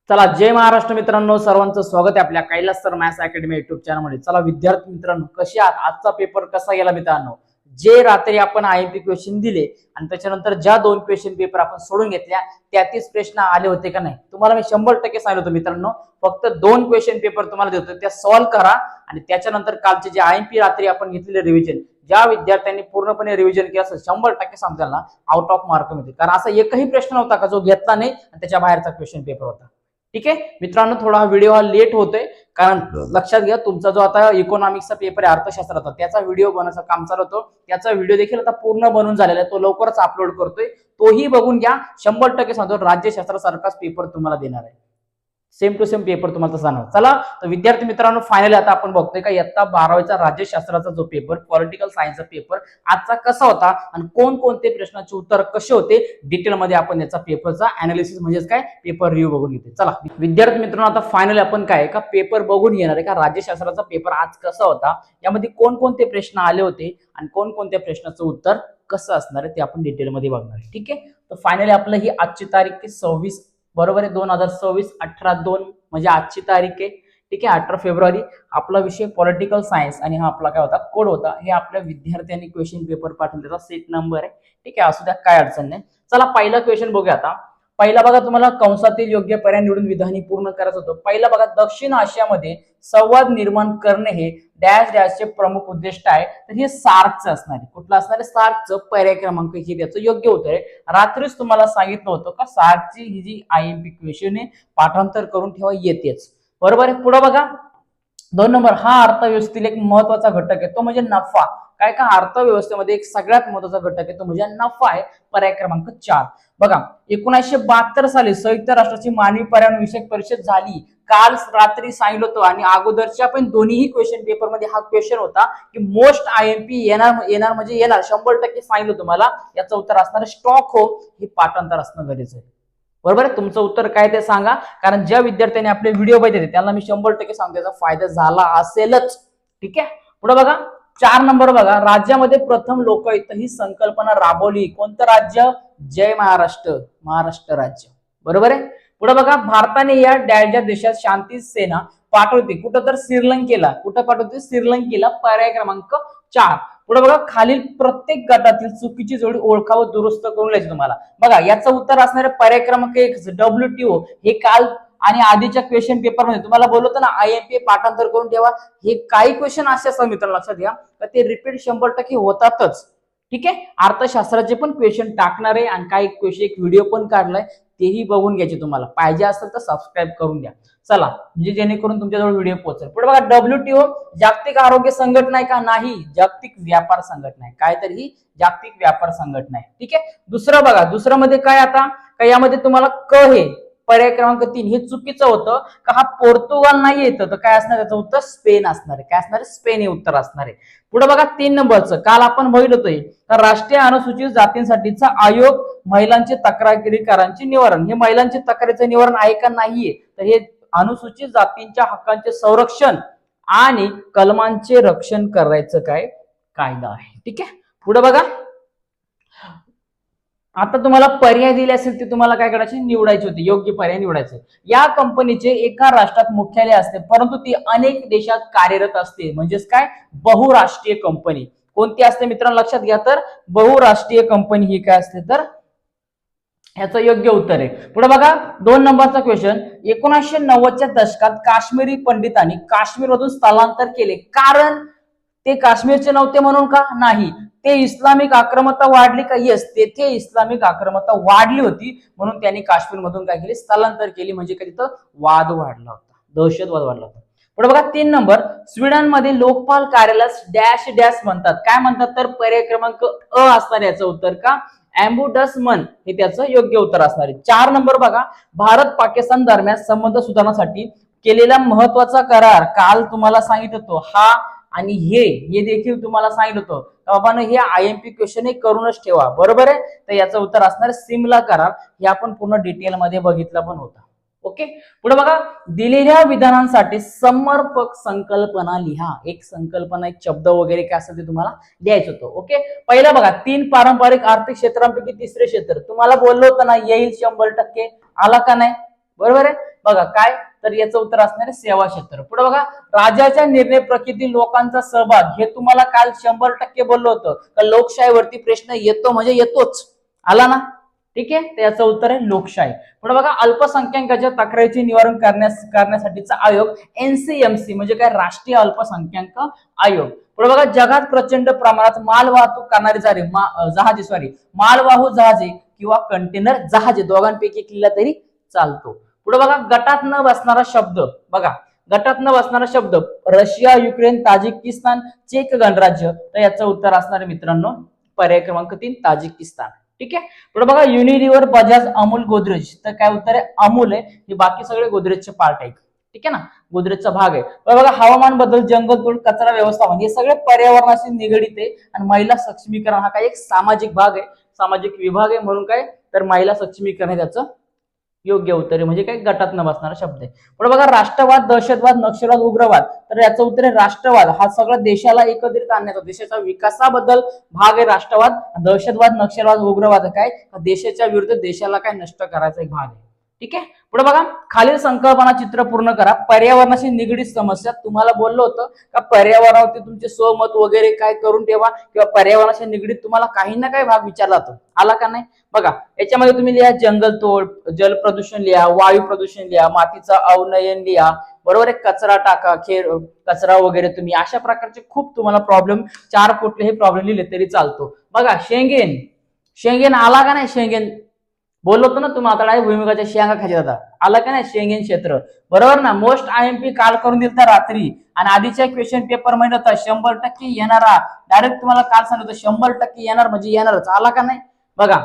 चला, जय महाराष्ट्र मित्रांनो, सर्वांचं स्वागत आहे आपल्या Kailas sir maths academy YouTube channel मध्ये. चला विद्यार्थी मित्रांनो, कसे आहात? आजचा पेपर कसा गेला मित्रांनो? जे रात्री आपण आयएमपी क्वेश्चन दिले आणि त्याच्यानंतर ज्या 2 क्वेश्चन पेपर आपण सोडून घेतल्या त्यातच प्रश्न आले होते का नाही? तुम्हाला मी 100% सांगितलं होतं मित्रांनो, फक्त 2 क्वेश्चन पेपर तुम्हाला देतो, त्या सॉल्व्ह करा आणि त्याच्यानंतर कालचे जे आयएमपी रात्री आपण घेतलेले रिव्हिजन, ज्या विद्यार्थ्यांनी पूर्णपणे रिव्हिजन केलं असेल 100% सांगतो त्यांना आउट ऑफ मार्क मिळते. कारण असा एकही प्रश्न होता का जो घेतला नाही आणि त्याच्या बाहेरचा क्वेश्चन पेपर होता. ठीक आहे मित्रांनो, थोडा व्हिडिओ हा लेट होतोय कारण लक्षात घ्या, तुमचा जो आता इकॉनॉमिक्सचा पेपर आहे अर्थशास्त्राचा, त्याचा व्हिडिओ बनवायचं काम चालू होतं. त्याचा व्हिडिओ देखील आता पूर्ण बनून झालेला आहे, तो लवकरच अपलोड करतोय, तोही बघून घ्या. 100% सांगतो राज्यशास्त्रासारखाच पेपर तुम्हाला देणार आहे, सेम टू सेम पेपर तुम्हाला तसा जाणार. चला तर विद्यार्थी मित्रांनो, फायनली आता आपण बघतोय का इयत्ता 12वीचा राज्यशास्त्राचा जो पेपर, पॉलिटिकल सायन्सचा पेपर आजचा कसा होता आणि कोणकोणते प्रश्नाचे उत्तर कसे होते, डिटेल मध्ये आपण याचा पेपरचा अनालिसिस म्हणजेच काय पेपर रिव्ह्यू बघून घेतोय. चला विद्यार्थी मित्रांनो, आता फायनली आपण काय का पेपर बघून घेणार आहे का राज्यशास्त्राचा पेपर आज कसा होता, यामध्ये कोणकोणते प्रश्न आले होते आणि कोणकोणत्या प्रश्नाचं उत्तर कसं असणार आहे ते आपण डिटेल मध्ये बघणार आहे. ठीक आहे, तर फायनली आपलं ही आजची तारीख 26 बरोबर आहे 2026 18/2 म्हणजे आजची तारीख आहे. ठीक आहे, 18 फेब्रुवारी. आपला विषय पॉलिटिकल सायन्स आणि हा आपला काय होता कोड होता. हे आपल्या विद्यार्थ्यांनी क्वेश्चन पेपर पाठवलेला सेट नंबर आहे. ठीक आहे, असू द्या, काय अडचण नाही. चला पहिला क्वेश्चन बघूया. आता पहिला बघा, तुम्हाला कंसातील योग्य पर्याय निवडून विधानी पूर्ण करायचं होतं. पहिला बघा, दक्षिण आशियामध्ये संवाद निर्माण करणे हे डॅश डॅशचे प्रमुख उद्दिष्ट आहे. तर हे सार्कचं असणार आहे. कुठलं असणार आहे? सार्कचं. पर्याय क्रमांक हे त्याचं योग्य उत्तर आहे. रात्रीच तुम्हाला सांगितलं होतं का सार्कची ही जी आयएमपी क्वेश्चन आहे पाठांतर करून ठेवा, येतेच. बरोबर आहे. पुढे बघा 2 नंबर, हा अर्थव्यवस्थेतील एक महत्वाचा घटक आहे, तो म्हणजे नफा. काय का अर्थव्यवस्थेमध्ये एक सगळ्यात महत्वाचा घटक आहे, तो म्हणजे नफा आहे. पर्याय क्रमांक 4. बघा 1972 साली संयुक्त राष्ट्राची मानवी पर्यावरण विषयक परिषद झाली. काल रात्री सांगितलं होतं आणि अगोदरच्या पण दोन्हीही क्वेश्चन पेपर मध्ये हा क्वेश्चन होता की मोस्ट आयएमपी येणार म्हणजे येणार 100% सांगितलं तुम्हाला. याचं उत्तर असणार स्टॉकहोम. हे पाठांतर असणं गरजेचं आहे. बरोबर आहे. तुमचं उत्तर काय ते सांगा, कारण ज्या विद्यार्थ्यांनी आपले व्हिडिओ बघितले त्यांना मी 100% सांगतो त्याचा फायदा झाला असेलच. ठीक आहे, पुढे बघा 4 नंबर बघा, राज्यामध्ये प्रथम लोकायुक्त ही संकल्पना राबवली. कोणतं राज्य? जय महाराष्ट्र, महाराष्ट्र राज्य. बरोबर आहे. पुढे बघा, भारताने या डॅशच्या देशात शांती सेना पाठवते. कुठं? तर श्रीलंकेला. कुठं पाठवते? श्रीलंकेला. पर्याय क्रमांक 4. पुढे बघा, खालील प्रत्येक गटातील चुकीची जोडी ओळखा व दुरुस्त करून लिहायची तुम्हाला. बघा याचं उत्तर असणार आहे पर्याय क्रमांक 1 WTO. हे काल आणि आधीच्या क्वेश्चन पेपर मध्ये तुम्हाला बोलवतो ना आयएमपी पाठांतर करून ठेवा. हे काही क्वेश्चन असे असतात मित्रांनो, लक्षात घ्या तर ते रिपीट 100% होतातच. ठीक आहे, अर्थशास्त्राचे पण क्वेश्चन टाकणार आहे आणि काही क्वेश्चन एक व्हिडिओ पण काढलाय, तेही बघून घ्यायचे. तुम्हाला पाहिजे असेल तर सबस्क्राईब करून घ्या. चला, म्हणजे जेणेकरून तुमच्याजवळ व्हिडिओ पोहोचेल. पुढे बघा, WTO जागतिक आरोग्य संघटना आहे का? नाही, जागतिक व्यापार संघटना आहे. काय? तर ही जागतिक व्यापार संघटना आहे. ठीक आहे, दुसरं बघा, दुसरं मध्ये काय आता का यामध्ये तुम्हाला हे पर्याय क्रमांक 3 हे चुकीचं होतं का हा पोर्तुगाल नाही येतं, तर काय असणार त्याचं उत्तर? स्पेन असणार आहे. काय असणार आहे? स्पेन हे उत्तर असणार आहे. पुढे बघा 3 नंबरचं, काल आपण बघितलं होतं राष्ट्रीय अनुसूचित जातींसाठीचा आयोग महिलांचे तक्रारीकारांचे निवारण. हे महिलांचे तक्रारीचं निवारण आहे का? नाहीये. तर हे अनुसूचित जातींच्या हक्कांचे संरक्षण आणि कलमांचे रक्षण करायचं काय कायदा आहे. ठीक आहे, पुढे बघा, आता तुम्हाला पर्याय दिले असेल ते तुम्हाला काय करायचे? निवडायचे होते. योग्य पर्याय निवडायचे. या कंपनीचे एका राष्ट्रात मुख्यालय असते परंतु ती अनेक देशात कार्यरत असते. म्हणजेच काय? बहुराष्ट्रीय कंपनी. कोणती असते मित्रांनो? लक्षात घ्या, तर बहुराष्ट्रीय कंपनी ही काय असते? तर ह्याचं योग्य उत्तर आहे. पुढे बघा 2 नंबरचा क्वेश्चन, 1990च्या दशकात काश्मीरी पंडितांनी काश्मीरमधून स्थलांतर केले, कारण ते काश्मीरचे नव्हते म्हणून का? नाही. ते इस्लामिक आक्रमकता वाढली का? येस, तेथे इस्लामिक आक्रमकता वाढली होती म्हणून त्यांनी काश्मीरमधून काय केले? स्थलांतर केली. म्हणजे काय? तिथं वाद वाढला होता, दहशतवाद वाढला होता. पुढे बघा 3 नंबर, स्वीडनमध्ये लोकपाल कार्यालयास डॅश डॅश म्हणतात. काय म्हणतात? तर पर्याय क्रमांक अ असणार याचं उत्तर का? ॲम्बुडसमन हे त्याचं योग्य उत्तर असणार आहे. 4 नंबर बघा, भारत पाकिस्तान दरम्यान संबंध सुधारण्यासाठी केलेला महत्वाचा करार. काल तुम्हाला सांगितलं होतं हा आणि हे देखील तुम्हाला सांगितलं होतं बाबांनो, हे आयएमपी क्वेश्चन हे करूनच ठेवा. बरोबर आहे. तर याचं उत्तर असणार सिमला करार. हे आपण पूर्ण डिटेल मध्ये बघितलं पण होतं. ओके, पुढे बघा, दिलेल्या विधानांसाठी समर्पक संकल्पना लिहा. एक संकल्पना, एक शब्द वगैरे काय असेल ते तुम्हाला द्यायचं होतं. ओके, पहिला बघा, 3 पारंपरिक आर्थिक क्षेत्रांपैकी तिसरे क्षेत्र. तुम्हाला बोललो होतं ना येईल 100%. आला का नाही? बरोबर आहे. बघा काय, तर याचं उत्तर असणार आहे सेवा क्षेत्र. पुढे बघा, राजाच्या निर्णय प्रक्रियेतील लोकांचा सहभाग, हे तुम्हाला काल 100% बोललो होतं का लोकशाहीवरती प्रश्न येतो म्हणजे येतोच, आला ना, ठीक आहे. तर याचं उत्तर आहे लोकशाही. पुढे बघा, अल्पसंख्याकांच्या तक्रारीचे निवारण करण्यासाठीचा आयोग एनसीएमसी म्हणजे काय, राष्ट्रीय अल्पसंख्याक आयोग. पुढे बघा, जगात प्रचंड प्रमाणात माल वाहतूक करणारी मालवाहू जहाजे किंवा कंटेनर जहाजे दोघांपैकी किल्ला तरी चालतो. पुढे बघा, गटात न बसणारा शब्द, बघा गटात न बसणारा शब्द रशिया, युक्रेन, ताजिकिस्तान, चेक गणराज्य. तर याचं उत्तर असणार आहे मित्रांनो पर्याय क्रमांक 3 ताजिकिस्तान. ठीक आहे. पुढे बघा, युनिलिव्हर, बजाज, अमूल, गोदरेज. तर काय उत्तर आहे अमूल आहे, हे बाकी सगळे गोदरेजचे पार्ट आहेत. ठीक आहे ना, गोदरेजचा भाग आहे. बघा, हवामान बदल, जंगलतोड, कचरा व्यवस्थापन हे सगळे पर्यावरणाशी निगडित आहे. आणि महिला सक्षमीकरण हा काय एक सामाजिक भाग आहे, सामाजिक विभाग आहे, म्हणून काय तर महिला सक्षमीकरण त्याचं योग्य उत्तर आहे, म्हणजे काय गटात न बसणारा शब्द आहे. पुढे बघा, राष्ट्रवाद, दहशतवाद, नक्षलवाद, उग्रवाद. तर याचं उत्तर आहे राष्ट्रवाद. हा सगळा देशाला एकत्रित आणण्याचा, देशाच्या विकासाबद्दल भाग आहे राष्ट्रवाद. दहशतवाद, नक्षलवाद, उग्रवाद काय देशाच्या विरुद्ध देशाला काय नष्ट करायचा एक भाग आहे. ठीक आहे. पुढे बघा, खालील संकल्पना चित्र पूर्ण करा. पर्यावरणाशी निगडीत समस्या, तुम्हाला बोललो होतं का पर्यावरणावरती तुमचे स्वमत वगैरे काय करून ठेवा, किंवा पर्यावरणाशी निगडीत तुम्हाला काही ना काही भाग विचारला जातो, आला का नाही. बघा, याच्यामध्ये तुम्ही लिहा जंगलतोड, जल प्रदूषण लिहा, वायू प्रदूषण लिहा, मातीचा अवनयन लिहा, बरोबर आहे, कचरा टाका, कचरा वगैरे, तुम्ही अशा प्रकारचे खूप तुम्हाला प्रॉब्लेम, 4 कुठलेही प्रॉब्लेम लिहिले तरी चालतो. बघा, शेंगेन आला का नाही, शेंगेन बोललो होतो ना तुम्हाला, आता भूमिकाच्या शेंगा खाली जातात, आला का नाही शेंगेन क्षेत्र, बरोबर ना. मोस्ट आयएमपी काल करून दिलता रात्री, आणि आधीच्या क्वेश्चन पेपर मध्ये होता 100% येणारा, डायरेक्ट तुम्हाला काल सांगितलं 100% येणार म्हणजे येणारच, आला का नाही. बघा,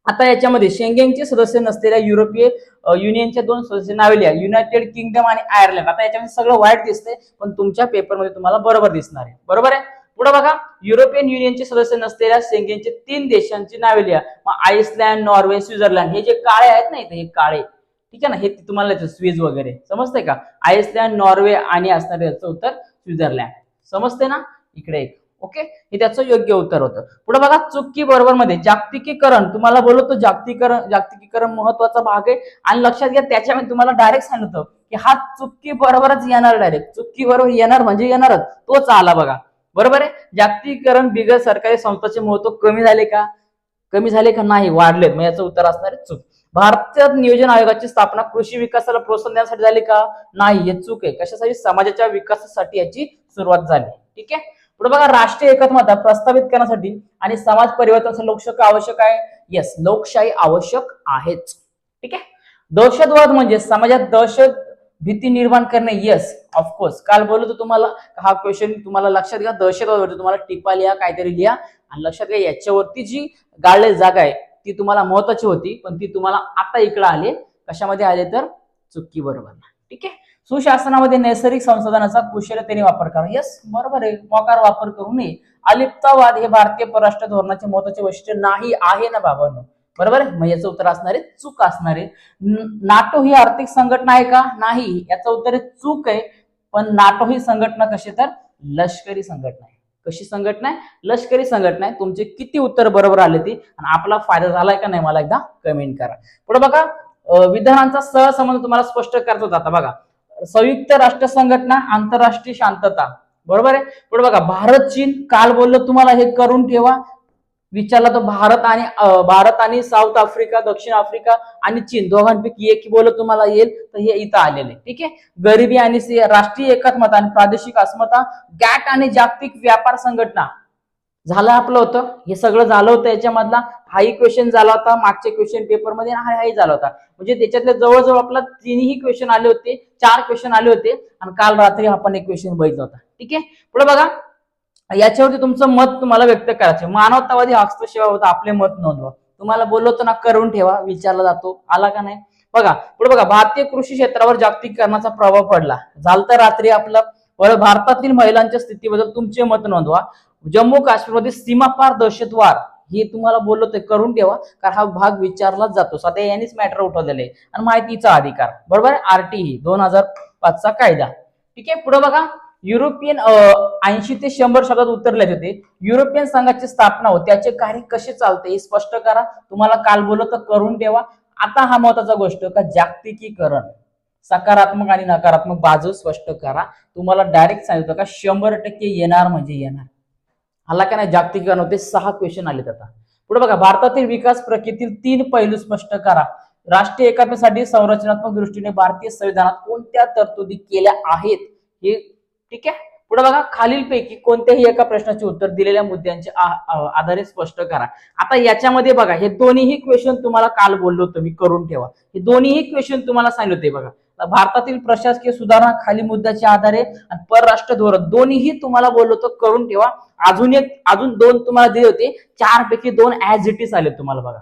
आता याच्यामध्ये शेंगेनचे सदस्य नसलेल्या युरोपीय युनियनच्या 2 सदस्य नावे लिहा, युनायटेड किंगडम आणि आयर्लंड. आता याच्यामध्ये सगळं वाईट दिसतंय, पण तुमच्या पेपरमध्ये तुम्हाला बरोबर दिसणार आहे, बरोबर आहे. पुढे बघा, युरोपियन युनियनचे सदस्य नसलेल्या शेंगेनचे 3 देशांची नावे लिहा. मग आईसलँड, नॉर्वे, स्वित्झर्लंड, हे जे काळे आहेत ना इथे, हे काळे, ठीक आहे ना, हे तुम्हाला स्विस वगैरे समजतंय का. आईसलँड, नॉर्वे आणि असणार याचं उत्तर स्वित्झर्लंड, समजते ना, इकडे एक. ओके, हे त्याचं योग्य उत्तर होतं. पुढे बघा, चुकी बरोबर मध्ये जागतिकीकरण, तुम्हाला बोलतो जागतिकीकरण महत्वाचा भाग आहे, आणि लक्षात घ्या त्याच्यामध्ये तुम्हाला डायरेक्ट सांगतो की हा चुकी बरोबरच येणार, डायरेक्ट चुकी बरोबर येणार म्हणजे येणारच, तोच आला बघा, बरोबर आहे. जागतिकीकरण बिगर सरकारी संस्थांचे महत्व कमी झाले का नाही, वाढलेत, मग याचं उत्तर असणार आहे चूक. भारतीय नियोजन आयोगाची स्थापना कृषी विकासाला प्रोत्साहन देण्यासाठी झाली का, नाही, हे चूक आहे. कशासाठी, समाजाच्या विकासासाठी याची सुरुवात झाली. ठीक आहे. पुढे बघा, राष्ट्रीय एकात्मता प्रस्थापित करण्यासाठी आणि समाज परिवर्तनासाठी लोकशाही आवश्यक आहे. येस, लोकशाही आवश्यक आहेच. ठीक आहे. दहशतवाद म्हणजे समाजात दहशत भीती निर्माण करणे. येस, ऑफकोर्स, काल बोललो तुम्हाला, हा क्वेश्चन तुम्हाला लक्षात घ्या, दहशतवाद तुम्हाला टिपा लिहा, काहीतरी लिहा, आणि लक्षात घ्या याच्यावरती जी गाळलेली जागा आहे ती तुम्हाला महत्वाची होती, पण ती तुम्हाला आता इकडे आले, कशामध्ये आले तर चुकी बरोबर. ठीक आहे. सुशासनामध्ये नैसर्गिक संसाधनाचा कुशलतेने वापर करा. यस, बरोबर आहे, मोकार वापर करू नये. अलिप्तवाद हे भारतीय परराष्ट्र धोरणाचे महत्वाचे वैशिष्ट्य नाही, आहे ना बाबांनो, बरोबर आहे, मग याचं उत्तर असणार आहे चूक असणार आहे. नाटो ही आर्थिक संघटना आहे का, नाही, याचं उत्तर आहे चूक आहे. पण नाटो ही संघटना कशी, तर लष्करी संघटना आहे. कशी संघटना आहे, लष्करी संघटना आहे. तुमचे किती उत्तर बरोबर आले ती, आणि आपला फायदा झालाय का नाही मला एकदा कमेंट करा. पुढे बघा, विधानांचा सहसंबंध तुम्हाला स्पष्ट करायचा होता. बघा, संयुक्त राष्ट्र संघटना, आंतरराष्ट्रीय शांतता, बरोबर आहे. पुढे बघा, भारत चीन, काल बोललो तुम्हाला, हे करून ठेवा, विचारला तर भारत आणि साऊथ आफ्रिका, दक्षिण आफ्रिका आणि चीन दोघांपैकी एक बोलत तुम्हाला येईल, तर हे इथं आलेले. ठीक आहे. गरिबी आणि राष्ट्रीय एकात्मता आणि प्रादेशिक अस्मिता, गॅट आणि जागतिक व्यापार संघटना, झालं आपलं होतं, हे सगळं झालं होतं. याच्यामधला हाही क्वेश्चन झाला होता मागच्या क्वेश्चन पेपर मध्ये, हाही झाला होता, म्हणजे त्याच्यातले जवळजवळ आपला 3ही क्वेश्चन आले होते, 4 क्वेश्चन आले होते, आणि काल रात्री आपण एक क्वेश्चन बघितला होता. ठीक आहे. पुढे बघा, याच्यावरती तुमचं मत तुम्हाला व्यक्त करायचं. मानवतावादी हस्तक्षेप होता, आपले मत नोंदवा. तुम्हाला बोललो होतं ना, करून ठेवा, विचारला जातो, आला का नाही. बघा, पुढे बघा, भारतीय कृषी क्षेत्रावर जागतिकीकरणाचा प्रभाव पडला, झालं तर रात्री आपलं. भारतातील महिलांच्या स्थितीबद्दल तुमचे मत नोंदवा. जम्मू काश्मीरमध्ये सीमापार दहशतवाद, हे तुम्हाला बोललो ते करून ठेवा, कारण हा भाग विचारलाच जातो, सध्या यांनीच मॅटर उठवलेले आहे. आणि माहितीचा अधिकार, बरोबर आहे, आरटीई 2005 चा कायदा. ठीक आहे. पुढे बघा, युरोपियन 80 ते 100 शब्दात उत्तर लिहायचे होते. युरोपियन संघाची स्थापना हो, त्याचे कार्य कसे चालते हे स्पष्ट करा. तुम्हाला काल बोललो तर करून ठेवा. आता हा महत्वाचा गोष्ट का जागतिकीकरण, सकारात्मक आणि नकारात्मक बाजू स्पष्ट करा. तुम्हाला डायरेक्ट सांगितलं का 100% येणार म्हणजे येणार. आला का नाही? जागतिकीकरण होते 6 क्वेश्चन आलेत आता. पुढे बघा, भारतातील विकास प्रक्रियेतील 3 पैलू स्पष्ट करा. राष्ट्रीय एकात्मतेसाठी संरचनात्मक दृष्टीने भारतीय संविधानात कोणत्या तरतुदी केल्या आहेत? हे ठीक आहे. पुढे बघा, खालीलपैकी कोणत्याही एका प्रश्नाचे उत्तर दिलेल्या मुद्द्यांच्या आधारे स्पष्ट करा. आता याच्यामध्ये बघा, हे दोन्हीही क्वेश्चन तुम्हाला काल बोललो होतो मी, करून ठेवा. हे दोन्हीही क्वेश्चन तुम्हाला सांगितले होते बघा. भारतातील प्रशासकीय सुधारणा खाली मुद्द्याच्या आधारे आणि परराष्ट्र धोरण दोन्हीही तुम्हाला बोललो होतो, करून ठेवा. अजून 2 तुम्हाला दिले होते, 4 पैकी 2 ऍज इट इज आले तुम्हाला बघा.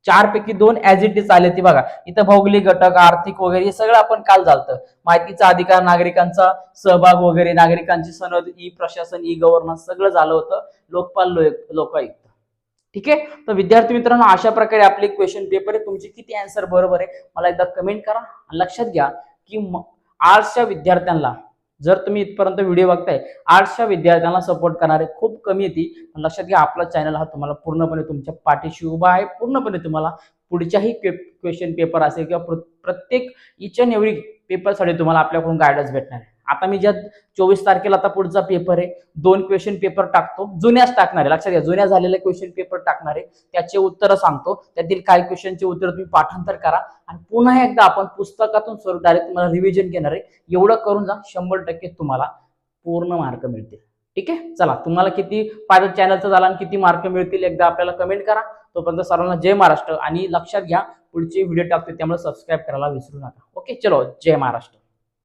4 पैकी 2 ऍज इट इज आले ते बघा. इथं भौगोलिक घटक, आर्थिक वगैरे हे सगळं आपण काल झालं. माहितीचा अधिकार, नागरिकांचा सहभाग वगैरे, नागरिकांची सनद, ई प्रशासन, ई गव्हर्नन्स सगळं झालं होतं. लोकपाल, लोकायुक्त. ठीक आहे. तर विद्यार्थी मित्रांनो, अशा प्रकारे आपले क्वेश्चन पेपर आहे. तुमचे किती आन्सर बरोबर आहे मला एकदा कमेंट करा. लक्षात घ्या की आर्ट्सच्या विद्यार्थ्यांना, जर तुम्ही इथपर्यंत व्हिडिओ बघताय, आर्ट्सच्या विद्यार्थ्यांना सपोर्ट करणारे खूप कमी येते. लक्षात घ्या, आपला चॅनल हा तुम्हाला पूर्णपणे तुमच्या पाठीशी उभा आहे. पूर्णपणे तुम्हाला पुढच्याही क्वेश्चन पेपर असेल किंवा प्रत्येक इच अँड एव्हरी पेपरसाठी तुम्हाला आपल्याकडून गायडन्स भेटणार आहे. आता मी ज्या 24 तारखेला आता पुढचा पेपर आहे, 2 क्वेश्चन पेपर टाकतो, जुन्याच टाकणार आहे. लक्षात घ्या, जुन्या झालेले क्वेश्चन पेपर टाकणार आहे. त्याचे उत्तर सांगतो, त्यातील काही क्वेश्चनचे उत्तर तुम्ही पाठांतर करा आणि पुन्हा एकदा आपण पुस्तकातून स्वरूप डायरेक्ट तुम्हाला रिव्हिजन घेणार आहे. एवढं करून जा, 100% तुम्हाला पूर्ण मार्क मिळतील. ठीक आहे. चला, तुम्हाला किती फायदा चॅनलचा झाला आणि किती मार्क मिळतील एकदा आपल्याला कमेंट करा. तोपर्यंत सर्वांना जय महाराष्ट्र. आणि लक्षात घ्या, पुढचे व्हिडिओ टाकतो त्यामुळे सबस्क्राईब करायला विसरू नका. ओके, चलो, जय महाराष्ट्र.